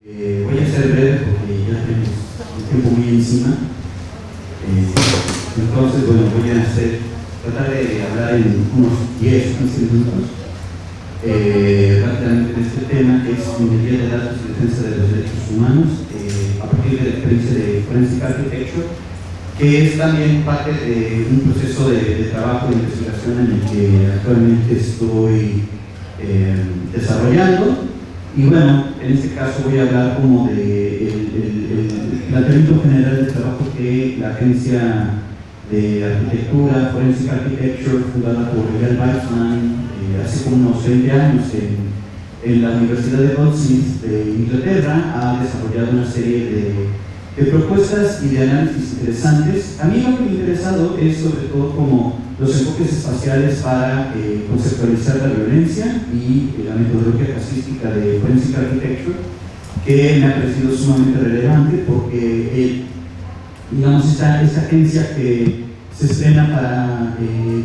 Voy a ser breve porque ya tenemos el tiempo muy encima. Entonces, bueno, voy a tratar de hablar en unos 10, 15 minutos rápidamente de este tema, que es minería de datos y defensa de los derechos humanos, a partir de la experiencia de Forensic Architecture, que es también parte de un proceso de trabajo de investigación en el que actualmente estoy desarrollando. Y bueno, en este caso voy a hablar como de el planteamiento general del trabajo que la agencia de arquitectura, Forensic Architecture, fundada por Eyal Weizman hace como unos 20 años en la Universidad de Goldsmith de Inglaterra, ha desarrollado una serie de propuestas y de análisis interesantes. A mí lo que me ha interesado es sobre todo como los enfoques espaciales para conceptualizar la violencia y la metodología casística de Forensic Architecture, que me ha parecido sumamente relevante porque digamos esta agencia que se estrena para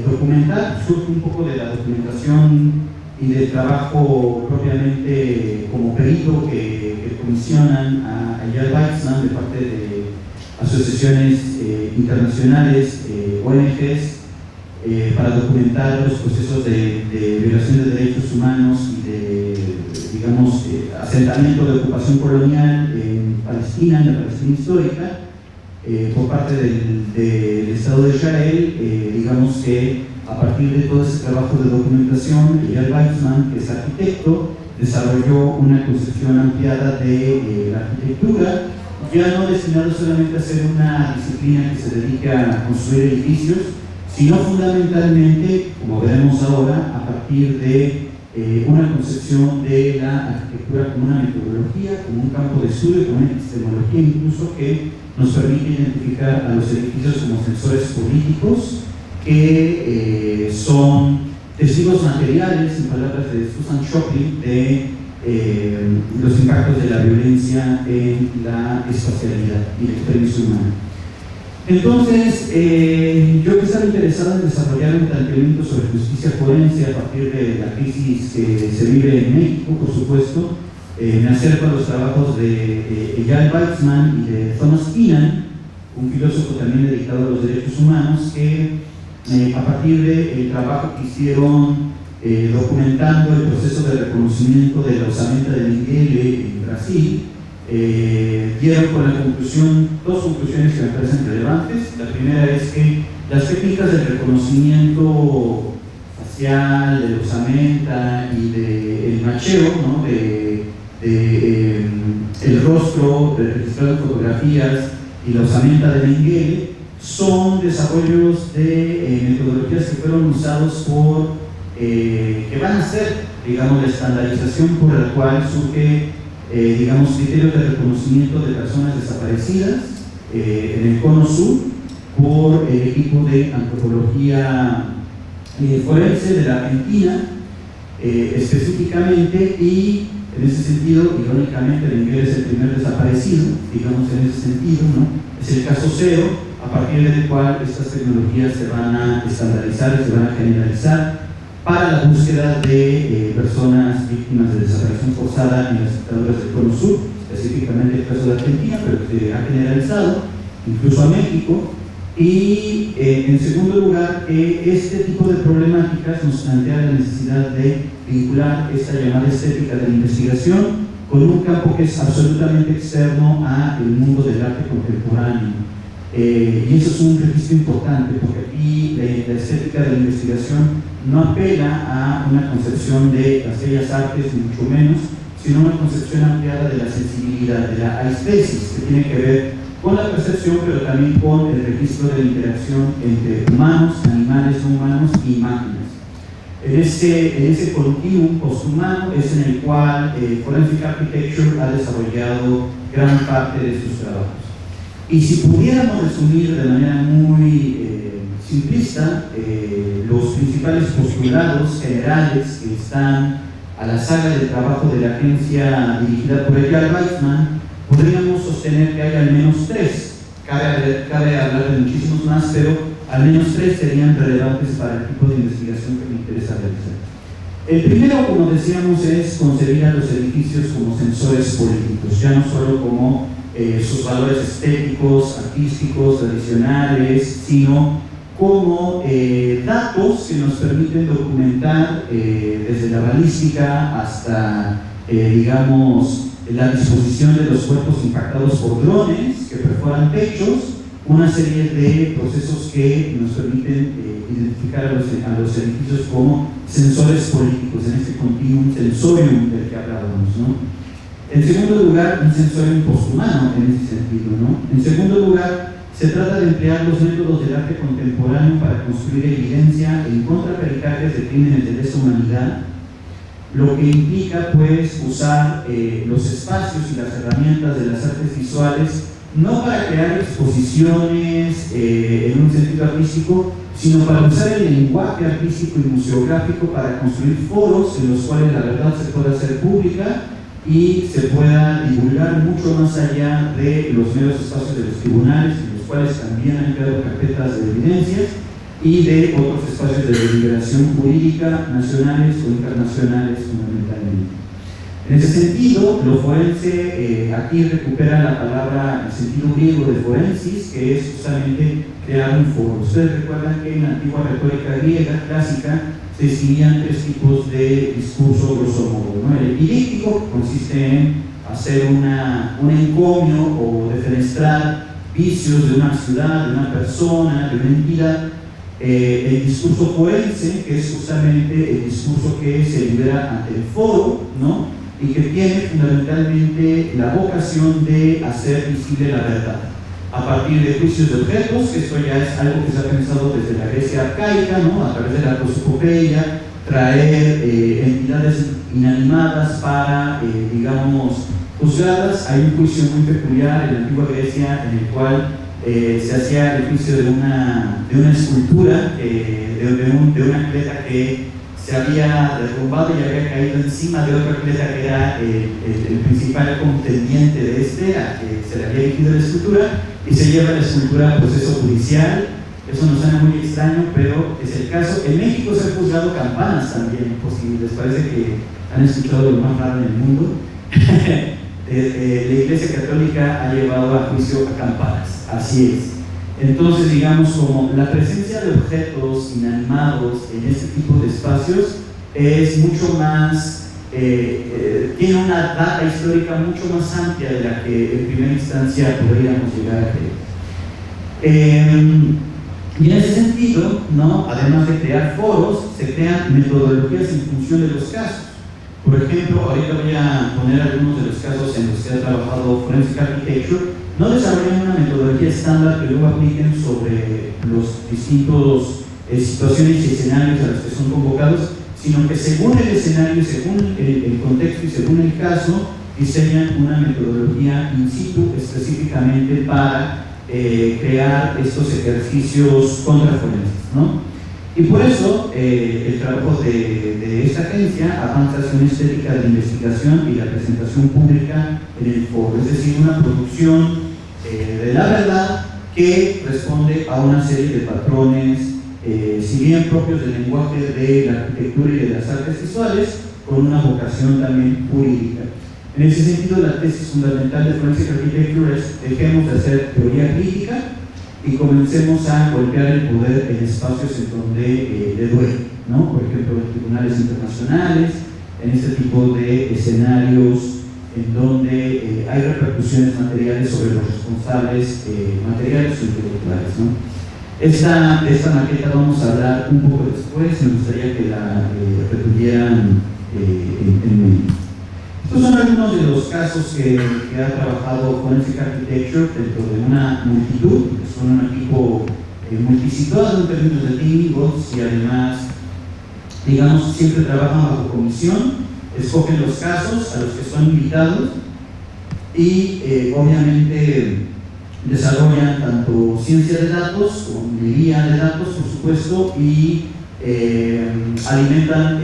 documentar surge un poco de la documentación y del trabajo propiamente como perito que comisionan a Eyal Weizman de parte de asociaciones internacionales, ONGs, para documentar los procesos de violación de derechos humanos y de, digamos, asentamiento de ocupación colonial en Palestina, en la Palestina histórica, por parte del Estado de Israel. Digamos que a partir de todo ese trabajo de documentación, Eyal Weizman, que es arquitecto, desarrolló una concepción ampliada de la arquitectura, ya no destinado solamente a ser una disciplina que se dedica a construir edificios, sino fundamentalmente, como veremos ahora, a partir de una concepción de la arquitectura como una metodología, como un campo de estudio, como una epistemología incluso que nos permite identificar a los edificios como sensores políticos que son testigos materiales, en palabras de Susan Shockley, de los impactos de la violencia en la espacialidad y la experiencia humana. Entonces, yo que estaba interesado en desarrollar un planteamiento sobre justicia forense a partir de la crisis que se vive en México, por supuesto, me acerco a los trabajos de Eyal Weizman y de Thomas Keenan, un filósofo también dedicado a los derechos humanos, que a partir del trabajo que hicieron documentando el proceso de reconocimiento de la osamenta de Mengele en Brasil, dieron con la conclusión, dos conclusiones que me parecen relevantes. La primera es que las técnicas de reconocimiento facial, de la osamenta y del macheo, ¿no? El rostro registrado en fotografías y la osamenta de Mengele son desarrollos de metodologías que fueron usados por que van a ser, digamos, la estandarización por la cual surge digamos, criterios de reconocimiento de personas desaparecidas en el Cono Sur por el equipo de antropología forense de la Argentina, específicamente, y en ese sentido, irónicamente, Mengele es el primer desaparecido, digamos, en ese sentido, ¿no? Es el caso cero, a partir del cual estas tecnologías se van a estandarizar, se van a generalizar para la búsqueda de personas víctimas de desaparición forzada en las dictaduras del Cono Sur, específicamente el caso de Argentina, pero que ha generalizado incluso a México. Y en segundo lugar, este tipo de problemáticas nos plantea la necesidad de vincular esta llamada estética de la investigación con un campo que es absolutamente externo al mundo del arte contemporáneo. Y eso es un registro importante, porque aquí la estética de la investigación no apela a una concepción de las bellas artes, ni mucho menos, sino una concepción ampliada de la sensibilidad, de la aesthesis, que tiene que ver con la percepción, pero también con el registro de la interacción entre humanos, animales no humanos y máquinas. En ese continuum posthumano es en el cual Forensic Architecture ha desarrollado gran parte de sus trabajos. Y si pudiéramos resumir de manera muy simplista los principales postulados generales que están a la saga del trabajo de la agencia dirigida por Eyal Weizman, podríamos sostener que hay al menos tres. Cabe hablar de muchísimos más, pero al menos tres serían relevantes para el tipo de investigación que me interesa realizar. El primero, como decíamos, es concebir a los edificios como sensores políticos, ya no solo como sus valores estéticos, artísticos, tradicionales, sino como datos que nos permiten documentar desde la balística hasta, digamos, la disposición de los cuerpos impactados por drones que perforan techos, una serie de procesos que nos permiten identificar a los edificios como sensores políticos, en este continuum sensorium del que hablábamos, ¿no? En segundo lugar, un sensorium posthumano en ese sentido, ¿no? En segundo lugar, se trata de emplear los métodos del arte contemporáneo para construir evidencia en contra pericales de crímenes de lesa humanidad, lo que implica pues usar los espacios y las herramientas de las artes visuales no para crear exposiciones en un sentido artístico, sino para usar el lenguaje artístico y museográfico para construir foros en los cuales la verdad se pueda hacer pública y se pueda divulgar mucho más allá de los meros espacios de los tribunales, en los cuales también han creado carpetas de evidencias, y de otros espacios de deliberación jurídica nacionales o internacionales fundamentalmente. En ese sentido, lo forense aquí recupera la palabra, el sentido griego de forensis, que es justamente crear un foro. Ustedes recuerdan que en la antigua retórica griega clásica se distinguían tres tipos de discurso grosso modo, ¿no? El epidíctico consiste en hacer un encomio o defenestrar vicios de una ciudad, de una persona, de una entidad. El discurso forense, que es justamente el discurso que se libera ante el foro, ¿no? Y que tiene fundamentalmente la vocación de hacer visible la verdad a partir de juicios de objetos, que esto ya es algo que se ha pensado desde la Grecia arcaica, ¿no? A través de la prosopopeya, traer entidades inanimadas para, digamos, juzgarlas. Hay un juicio muy peculiar en la antigua Grecia en el cual se hacía el juicio de una escultura, de una atleta que se había derrumbado y había caído encima de otra atleta que era el principal contendiente de este, a que se le había erigido la escultura, y se lleva la escultura a proceso judicial. Eso nos suena muy extraño, pero es el caso. En México se han juzgado campanas también, por si les parece que han escuchado lo más raro en el mundo. La Iglesia Católica ha llevado a juicio a campanas, así es. Entonces, digamos, como la presencia de objetos inanimados en este tipo de espacios es mucho más, tiene una data histórica mucho más amplia de la que en primera instancia podríamos llegar a creer. Y en ese sentido, ¿no? Además de crear foros, se crean metodologías en función de los casos. Por ejemplo, ahorita voy a poner algunos de los casos en los que ha trabajado Forensic Architecture. No desarrollan una metodología estándar que luego apliquen sobre los distintos situaciones y escenarios a los que son convocados, sino que según el escenario, según el contexto y según el caso, diseñan una metodología in situ específicamente para crear estos ejercicios contraforenses, ¿no? Y por eso el trabajo de esta agencia avanza hacia una estética de investigación y la presentación pública en el foro, es decir, una producción de la verdad que responde a una serie de patrones, si bien propios del lenguaje de la arquitectura y de las artes visuales, con una vocación también jurídica. En ese sentido, la tesis fundamental de Forensic Architecture es: dejemos de hacer teoría crítica y comencemos a golpear el poder en espacios en donde le duele, ¿no? Por ejemplo, en tribunales internacionales, en este tipo de escenarios en donde hay repercusiones materiales sobre los responsables materiales o intelectuales, ¿no? Esta maqueta vamos a hablar un poco después, me gustaría que la retuvieran en mente. Estos son algunos de los casos que ha trabajado Forensic Architecture dentro de una multitud, que son un equipo multisituado en términos de técnicos y además, digamos, siempre trabajan bajo comisión, escogen los casos a los que son invitados y obviamente desarrollan tanto ciencia de datos como minería de datos, por supuesto, y alimentan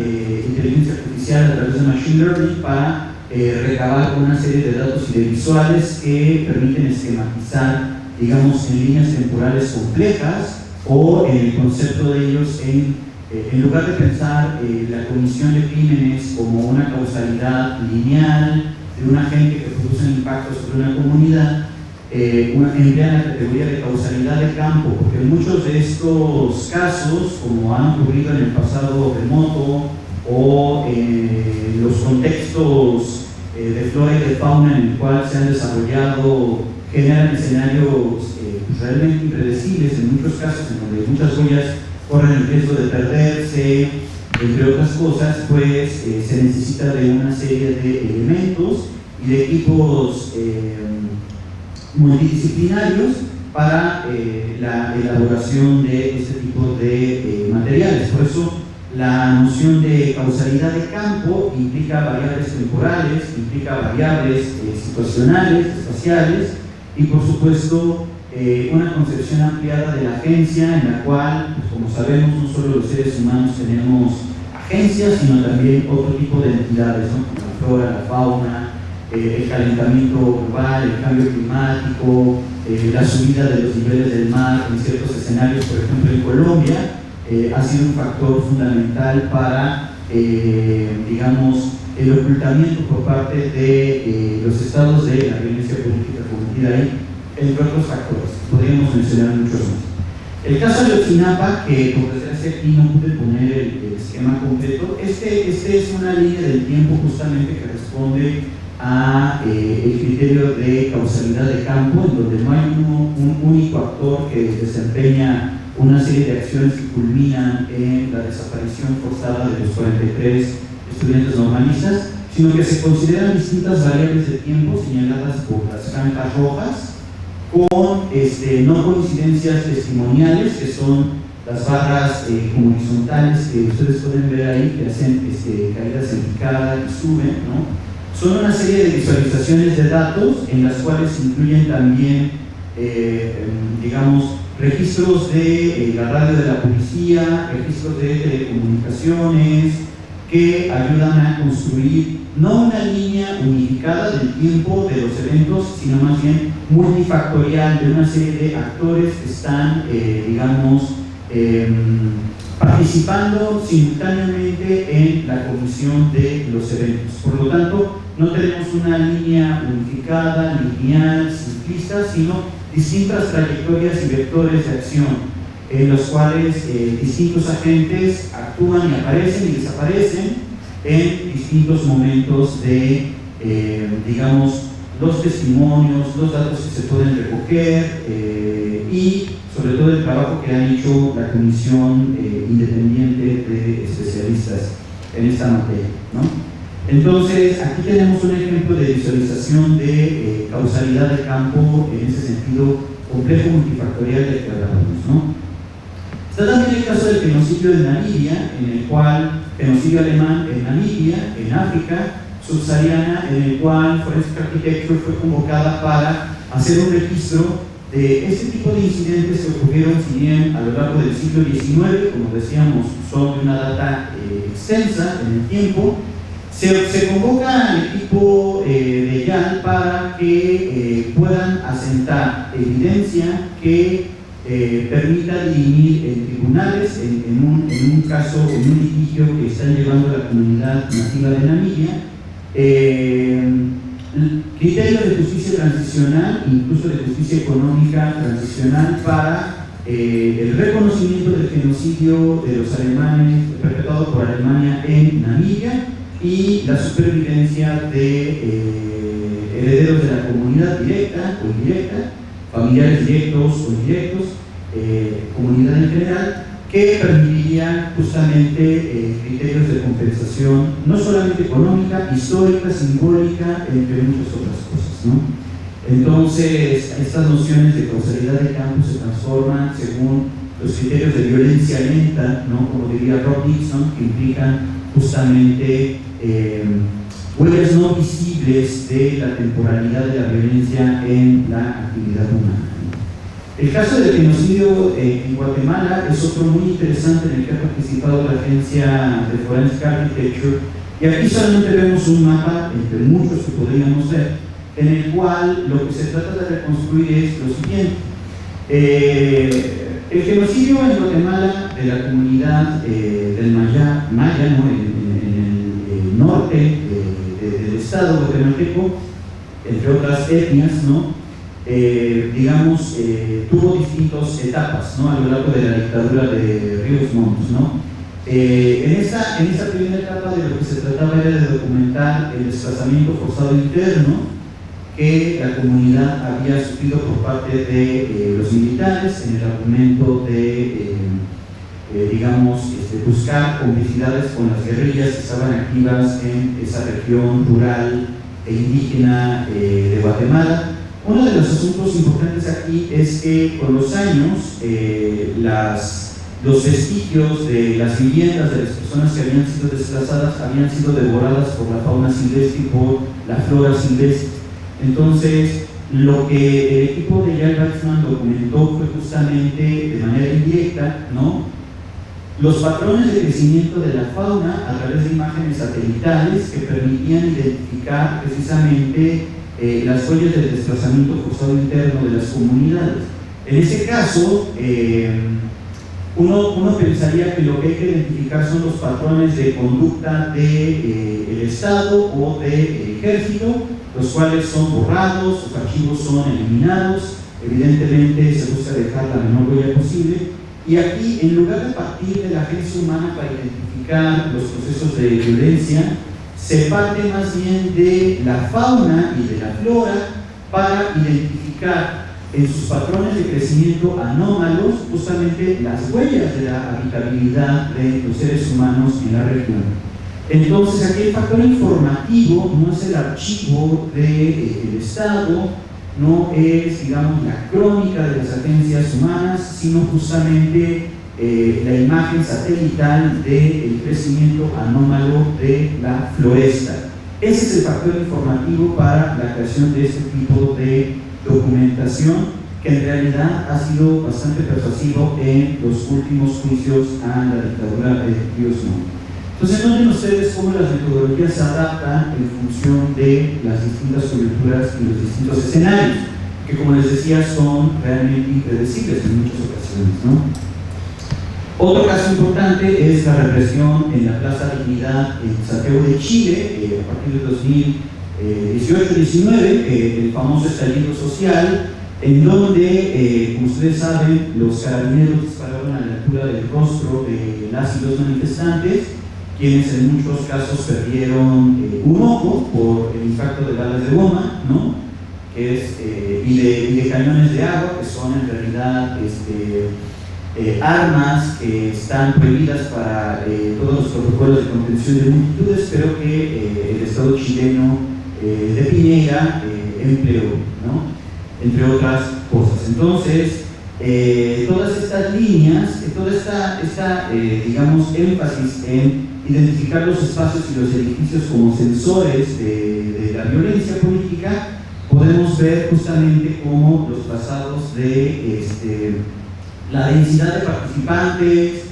inteligencia artificial a través de machine learning para recabar una serie de datos y de visuales que permiten esquematizar, digamos, en líneas temporales complejas o en el concepto de ellos en En lugar de pensar la comisión de crímenes como una causalidad lineal de un agente que produce un impacto sobre una comunidad, emplean la categoría de causalidad de campo, porque en muchos de estos casos, como han ocurrido en el pasado remoto o en los contextos de flora y de fauna en el cual se han desarrollado, generan escenarios realmente impredecibles en muchos casos, en donde muchas huellas corren el riesgo de perderse, entre otras cosas, pues se necesita de una serie de elementos y de equipos multidisciplinarios para la elaboración de este tipo de materiales. Por eso la noción de causalidad de campo implica variables temporales, implica variables situacionales, espaciales y por supuesto una concepción ampliada de la agencia en la cual, pues, como sabemos, no solo los seres humanos tenemos agencias, sino también otro tipo de entidades, ¿no? Como la flora, la fauna, el calentamiento global, el cambio climático, la subida de los niveles del mar en ciertos escenarios, por ejemplo en Colombia, ha sido un factor fundamental para, digamos, el ocultamiento por parte de los estados de la violencia política cometida ahí, entre otros factores. Podríamos mencionar muchos más. El caso de Ayotzinapa, que por desgracia aquí no pude poner el esquema completo, este es una línea del tiempo justamente que responde a el criterio de causalidad de campo, en donde no hay un único actor que desempeña una serie de acciones que culminan en la desaparición forzada de los 43 estudiantes normalistas, sino que se consideran distintas variables de tiempo señaladas por las franjas rojas, con no coincidencias testimoniales, que son las barras como horizontales que ustedes pueden ver ahí, que hacen caídas en picada y suben, ¿no? Son una serie de visualizaciones de datos en las cuales se incluyen también, digamos, registros de la radio de la policía, registros de telecomunicaciones, que ayudan a construir no una línea unificada del tiempo de los eventos, sino más bien multifactorial de una serie de actores que están, digamos, participando simultáneamente en la comisión de los eventos. Por lo tanto, no tenemos una línea unificada, lineal, simplista, sino distintas trayectorias y vectores de acción en los cuales distintos agentes actúan y aparecen y desaparecen en distintos momentos de, digamos, los testimonios, los datos que se pueden recoger y sobre todo el trabajo que han hecho la comisión independiente de especialistas en esta materia, ¿no? Entonces, aquí tenemos un ejemplo de visualización de causalidad de campo en ese sentido complejo multifactorial del que hablábamos, ¿no? Está también el caso del genocidio de Namibia, en el cual, genocidio alemán en Namibia, en África subsahariana, en el cual Forensic Architecture fue convocada para hacer un registro de este tipo de incidentes que ocurrieron, si bien a lo largo del siglo XIX, como decíamos, son de una data extensa en el tiempo. Se convoca al equipo de YAL para que puedan asentar evidencia que permita dirimir en tribunales, en un caso, en un litigio que están llevando la comunidad nativa de Namibia, criterios de justicia transicional, incluso de justicia económica transicional para el reconocimiento del genocidio de los alemanes perpetrado por Alemania en Namibia y la supervivencia de herederos de la comunidad directa o indirecta, familiares directos o indirectos, comunidad en general, que permitiría justamente criterios de compensación, no solamente económica, histórica, simbólica, entre muchas otras cosas, ¿no? Entonces, estas nociones de causalidad de campo se transforman según los criterios de violencia lenta, ¿no? Como diría Rob Dixon, que implican justamente huellas no visibles de la temporalidad de la violencia en la actividad humana. El caso del genocidio en Guatemala es otro muy interesante en el que ha participado la agencia de Forensic Architecture, y aquí solamente vemos un mapa entre muchos que podríamos ver, en el cual lo que se trata de reconstruir es lo siguiente. El genocidio en Guatemala de la comunidad del Maya, ¿no? en el norte del estado guatemalteco, entre otras etnias, ¿no? Digamos, tuvo distintas etapas, ¿no? A lo largo de la dictadura de Ríos Montt, ¿no? En esa primera etapa de lo que se trataba era de documentar el desplazamiento forzado interno que la comunidad había sufrido por parte de los militares en el argumento de, digamos, buscar complicidades con las guerrillas que estaban activas en esa región rural e indígena de Guatemala. Uno de los asuntos importantes aquí es que con los años los vestigios de las viviendas de las personas que habían sido desplazadas habían sido devoradas por la fauna silvestre y por la flora silvestre. Entonces, lo que el equipo de Jack Waxman documentó fue justamente de manera indirecta, ¿no?, los patrones de crecimiento de la fauna a través de imágenes satelitales que permitían identificar precisamente las huellas del desplazamiento forzado interno de las comunidades. En ese caso, uno pensaría que lo que hay que identificar son los patrones de conducta del Estado o del Ejército, los cuales son borrados, sus archivos son eliminados, evidentemente se busca dejar la menor huella posible. Y aquí, en lugar de partir de la agencia humana para identificar los procesos de violencia, se parte más bien de la fauna y de la flora para identificar en sus patrones de crecimiento anómalos justamente las huellas de la habitabilidad de los seres humanos en la región. Entonces, aquí el factor informativo no es el archivo del Estado, no es, digamos, la crónica de las agencias humanas, sino justamente la imagen satelital del crecimiento anómalo de la floresta. Ese es el factor informativo para la creación de este tipo de documentación, que en realidad ha sido bastante persuasivo en los últimos juicios a la dictadura de Ríos Montt. Entonces, noten ustedes cómo las metodologías se adaptan en función de las distintas coyunturas y los distintos escenarios, que, como les decía, son realmente impredecibles en muchas ocasiones, ¿no? Otro caso importante es la represión en la Plaza Dignidad en Santiago de Chile, a partir de 2018-19, el famoso estallido social, en donde, como ustedes saben, los carabineros dispararon a la altura del rostro de las y los manifestantes, quienes en muchos casos perdieron un ojo por el impacto de balas de goma, ¿no?, que es, y de cañones de agua, que son en realidad armas que están prohibidas para todos los protocolos de contención de multitudes, pero que el Estado chileno de Piñera empleó, ¿no?, entre otras cosas. Entonces, todas estas líneas, toda esta digamos, énfasis en identificar los espacios y los edificios como sensores de la violencia política, podemos ver justamente cómo los trazados de la densidad de participantes,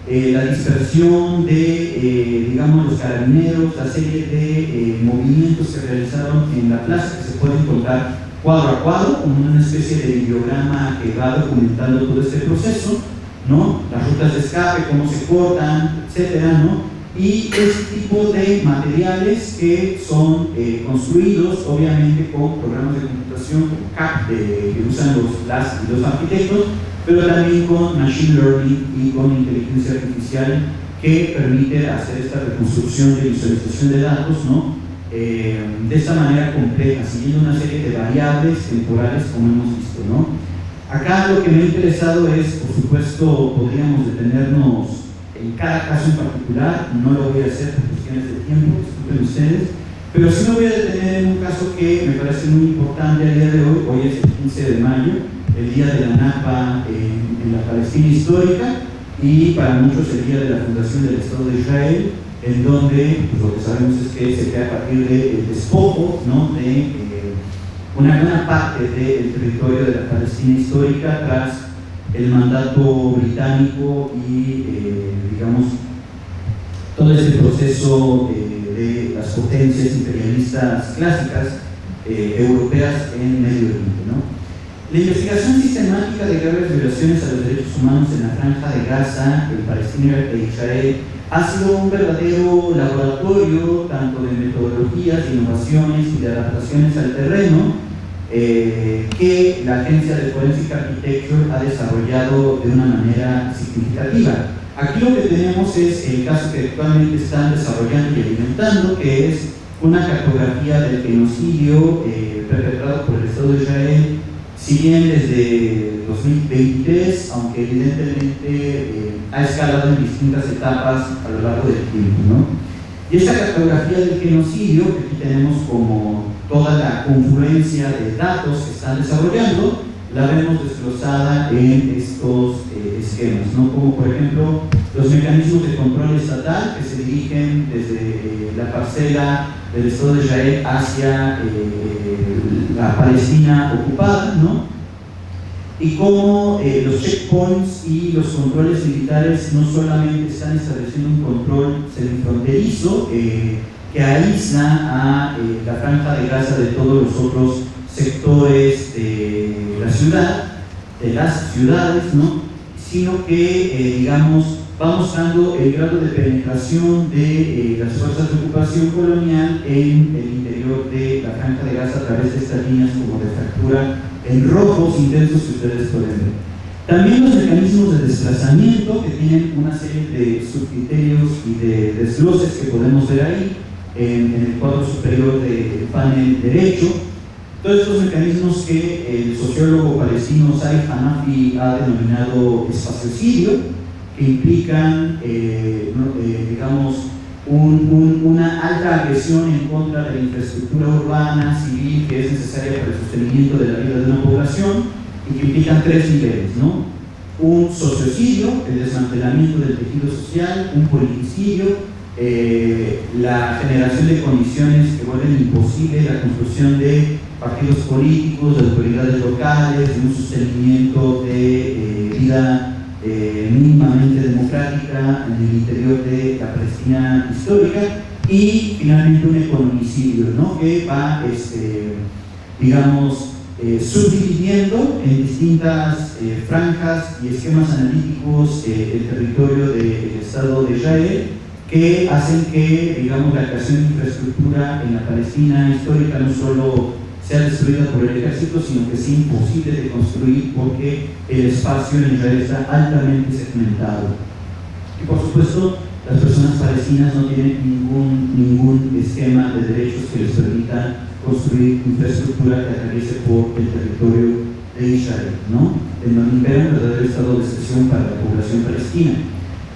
la dispersión de, digamos, los carabineros, la serie de movimientos que realizaron en la plaza, que se pueden contar cuadro a cuadro, como una especie de videograma que va documentando todo este proceso, ¿no?, las rutas de escape, cómo se cortan, etcétera, ¿no?, y este tipo de materiales que son construidos obviamente con programas de computación como CAP que usan los arquitectos, pero también con Machine Learning y con inteligencia artificial que permite hacer esta reconstrucción de visualización de datos, ¿no?, de esta manera compleja, siguiendo una serie de variables temporales como hemos visto, ¿no? Acá lo que me ha interesado es, por supuesto, podríamos detenernos en cada caso en particular, no lo voy a hacer por cuestiones de tiempo, disculpen ustedes, pero sí me voy a detener en un caso que me parece muy importante al día de hoy. Hoy es el 15 de mayo, el día de la Nakba en la Palestina histórica, y para muchos el día de la fundación del Estado de Israel, en donde pues, lo que sabemos es que se crea a partir del despojo, ¿no?, de una buena parte del territorio de la Palestina histórica tras el mandato británico y, digamos, todo este proceso de las potencias imperialistas clásicas europeas en Medio Oriente, ¿no? La investigación sistemática de graves violaciones a los derechos humanos en la Franja de Gaza, en Palestina e Israel, ha sido un verdadero laboratorio tanto de metodologías, de innovaciones y de adaptaciones al terreno que la Agencia de Forensic Architecture ha desarrollado de una manera significativa. Aquí lo que tenemos es el caso que actualmente están desarrollando y alimentando, que es una cartografía del genocidio perpetrado por el Estado de Israel, si bien desde 2023, aunque evidentemente ha escalado en distintas etapas a lo largo del tiempo, ¿no? Y esta cartografía del genocidio, que aquí tenemos como toda la confluencia de datos que están desarrollando, la vemos desglosada en estos esquemas, ¿no? Como por ejemplo los mecanismos de control estatal que se dirigen desde la parcela del Estado de Israel hacia la Palestina ocupada, ¿no? Y cómo los checkpoints y los controles militares no solamente están estableciendo un control semifronterizo que aísla a la Franja de Gaza de todos los otros sectores de la ciudad, de las ciudades, ¿no? Sino que, digamos, va mostrando el grado de penetración de las fuerzas de ocupación colonial en el interior de la Franja de Gaza a través de estas líneas como de fractura en rojos intensos que ustedes pueden ver. También los mecanismos de desplazamiento, que tienen una serie de subcriterios y de desgloses que podemos ver ahí en el cuadro superior del panel derecho. Todos estos mecanismos que el sociólogo palestino Saif Hanafi ha denominado espaciocidio, que implican, digamos, una alta agresión en contra de la infraestructura urbana, civil, que es necesaria para el sostenimiento de la vida de una población, y que implican tres niveles, ¿no? Un sociocidio, el desmantelamiento del tejido social; un politicidio, la generación de condiciones que vuelven imposible la construcción de partidos políticos, de autoridades locales, de un sostenimiento de vida mínimamente democrática en el interior de la Palestina histórica; y finalmente un economicidio, ¿no? Que va, digamos, subdividiendo en distintas franjas y esquemas analíticos el territorio del Estado de Israel, que hacen que, digamos, la creación de infraestructura en la Palestina histórica no solo sea destruida por el ejército, sino que sea imposible de construir porque el espacio en Israel está altamente segmentado. Y por supuesto, las personas palestinas no tienen ningún esquema de derechos que les permita construir infraestructura que atraviese por el territorio de Israel, ¿no? En donde impera un verdadero estado de excepción para la población palestina.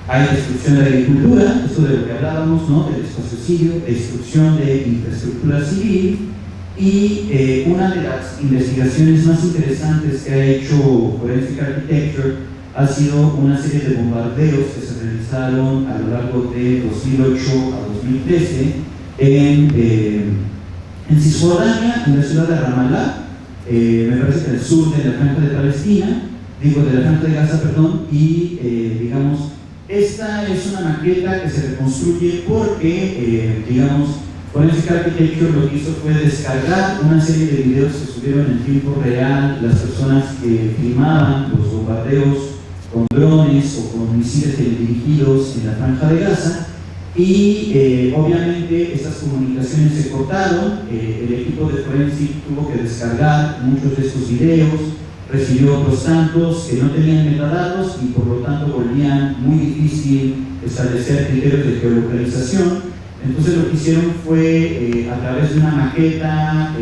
Hay destrucción de la agricultura, esto de lo que hablábamos, ¿no? Del espaciocidio, destrucción de infraestructura civil. Y una de las investigaciones más interesantes que ha hecho Forensic Architecture ha sido una serie de bombardeos que se realizaron a lo largo de 2008 a 2013 en Cisjordania, en la ciudad de Ramallah, me parece que en el sur de la Franja de Palestina, de la Franja de Gaza, perdón, y digamos, esta es una maqueta que se reconstruye porque, digamos, Forensic Architecture lo que hizo fue descargar una serie de videos que subieron en tiempo real las personas que filmaban los bombardeos con drones o con misiles teledirigidos en la Franja de Gaza, y obviamente estas comunicaciones se cortaron. El equipo de Forensic tuvo que descargar muchos de estos videos, recibió otros tantos que no tenían metadatos y por lo tanto volvían muy difícil establecer criterios de geolocalización. Entonces lo que hicieron fue, a través de una maqueta,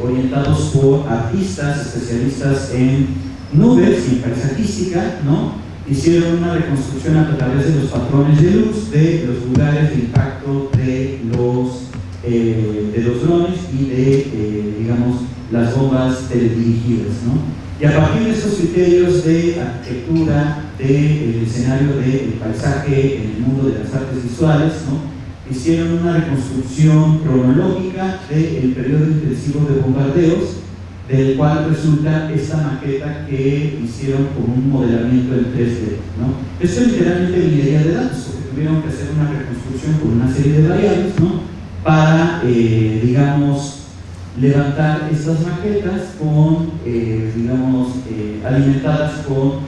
orientados por artistas especialistas en nubes y en paisajística, ¿no? Hicieron una reconstrucción a través de los patrones de luz de los lugares de impacto de los drones y de, digamos, las bombas teledirigidas, ¿no? Y a partir de estos criterios de arquitectura, del escenario del paisaje en el mundo de las artes visuales, ¿no? Hicieron una reconstrucción cronológica del periodo intensivo de bombardeos, del cual resulta esta maqueta que hicieron como un modelamiento en 3D, ¿no? Esto es literalmente minería de datos, porque tuvieron que hacer una reconstrucción con una serie de variables, ¿no? Para, digamos, levantar estas maquetas con, alimentadas con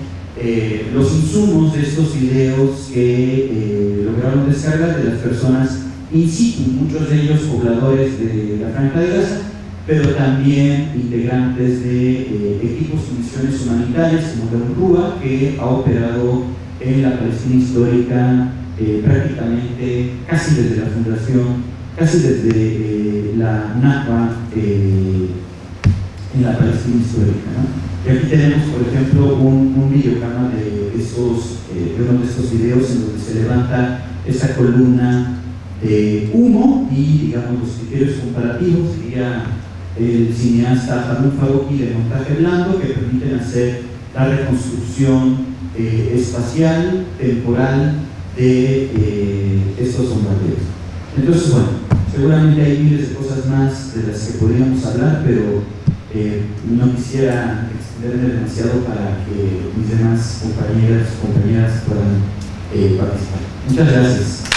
los insumos de estos videos que lograron descargar de las personas in situ, muchos de ellos pobladores de la Franja de Gaza, pero también integrantes de equipos y misiones humanitarias como la UNRWA, que ha operado en la Palestina histórica prácticamente casi desde la fundación, casi desde la Nakba en la Palestina histórica, ¿no? Y aquí tenemos, por ejemplo, un videograma de uno de estos videos en donde se levanta esa columna de humo y, digamos, los criterios comparativos, diría el cineasta Harun Farooqui, de montaje blando, que permiten hacer la reconstrucción espacial, temporal de estos bombardeos. Entonces, bueno, seguramente hay miles de cosas más de las que podríamos hablar, pero no quisiera extenderme demasiado para que mis demás compañeras puedan participar. Muchas gracias.